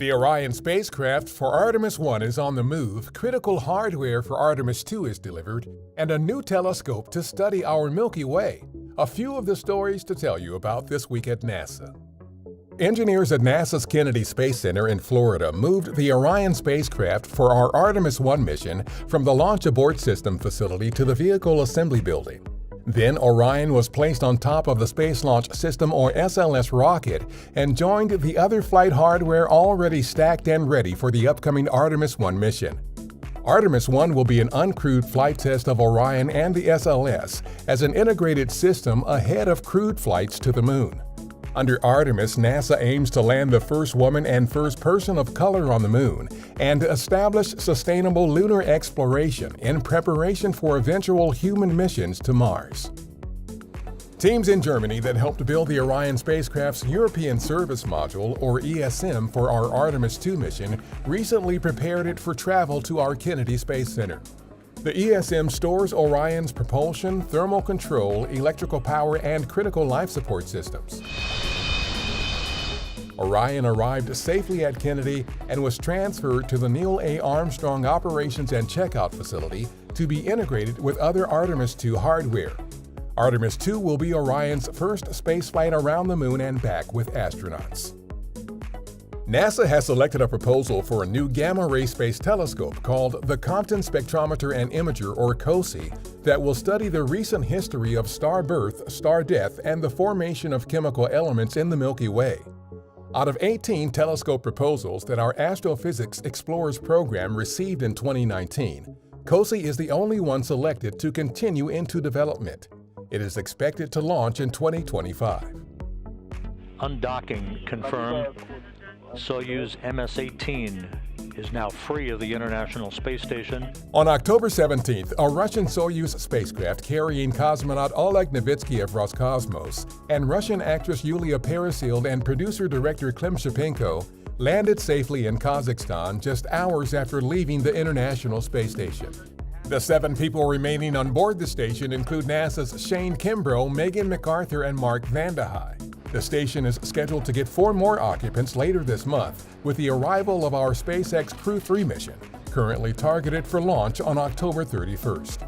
The Orion spacecraft for Artemis 1 is on the move, critical hardware for Artemis 2 is delivered, and a new telescope to study our Milky Way. A few of the stories to tell you about this week at NASA. Engineers at NASA's Kennedy Space Center in Florida moved the Orion spacecraft for our Artemis 1 mission from the Launch Abort System facility to the Vehicle Assembly Building. Then Orion was placed on top of the Space Launch System or SLS rocket and joined the other flight hardware already stacked and ready for the upcoming Artemis 1 mission. Artemis 1 will be an uncrewed flight test of Orion and the SLS as an integrated system ahead of crewed flights to the Moon. Under Artemis, NASA aims to land the first woman and first person of color on the Moon and establish sustainable lunar exploration in preparation for eventual human missions to Mars. Teams in Germany that helped build the Orion spacecraft's European Service Module, or ESM, for our Artemis 2 mission recently prepared it for travel to our Kennedy Space Center. The ESM stores Orion's propulsion, thermal control, electrical power, and critical life support systems. Orion arrived safely at Kennedy and was transferred to the Neil A. Armstrong Operations and Checkout Facility to be integrated with other Artemis 2 hardware. Artemis 2 will be Orion's first spaceflight around the Moon and back with astronauts. NASA has selected a proposal for a new gamma-ray space telescope called the Compton Spectrometer and Imager, or COSI, that will study the recent history of star birth, star death, and the formation of chemical elements in the Milky Way. Out of 18 telescope proposals that our Astrophysics Explorers program received in 2019, COSI is the only one selected to continue into development. It is expected to launch in 2025. Undocking confirmed. Soyuz MS-18 is now free of the International Space Station. On October 17th, a Russian Soyuz spacecraft carrying cosmonaut Oleg Novitsky of Roscosmos and Russian actress Yulia Peresild and producer-director Klim Shipenko landed safely in Kazakhstan just hours after leaving the International Space Station. The 7 people remaining on board the station include NASA's Shane Kimbrough, Megan MacArthur, and Mark Vandehei. The station is scheduled to get 4 more occupants later this month with the arrival of our SpaceX Crew 3 mission, currently targeted for launch on October 31st.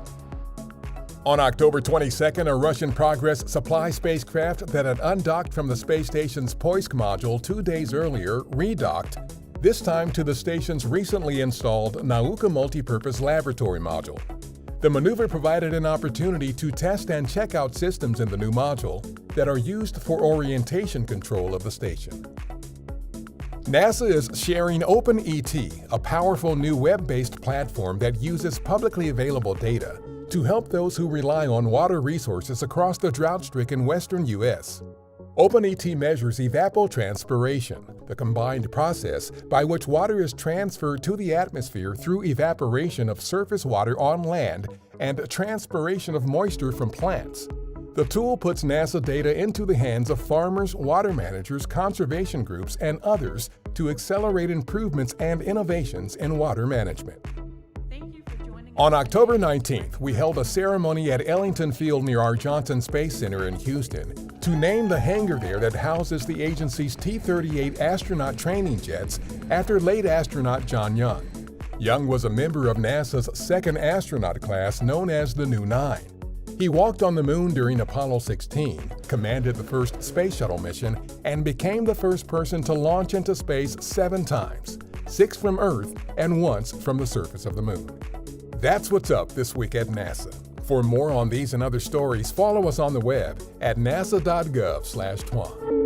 On October 22nd, a Russian Progress supply spacecraft that had undocked from the space station's Poisk module 2 days earlier redocked, this time to the station's recently installed Nauka multipurpose laboratory module. The maneuver provided an opportunity to test and check out systems in the new module that are used for orientation control of the station. NASA is sharing OpenET, a powerful new web-based platform that uses publicly available data to help those who rely on water resources across the drought-stricken western U.S. OpenET measures evapotranspiration, the combined process by which water is transferred to the atmosphere through evaporation of surface water on land and transpiration of moisture from plants. The tool puts NASA data into the hands of farmers, water managers, conservation groups, and others to accelerate improvements and innovations in water management. On October 19th, we held a ceremony at Ellington Field near our Johnson Space Center in Houston to name the hangar there that houses the agency's T-38 astronaut training jets after late astronaut John Young. Young was a member of NASA's second astronaut class known as the New 9. He walked on the Moon during Apollo 16, commanded the first space shuttle mission, and became the first person to launch into space 7 times, 6 from Earth and once from the surface of the Moon. That's what's up this week at NASA. For more on these and other stories, follow us on the web at nasa.gov/twan.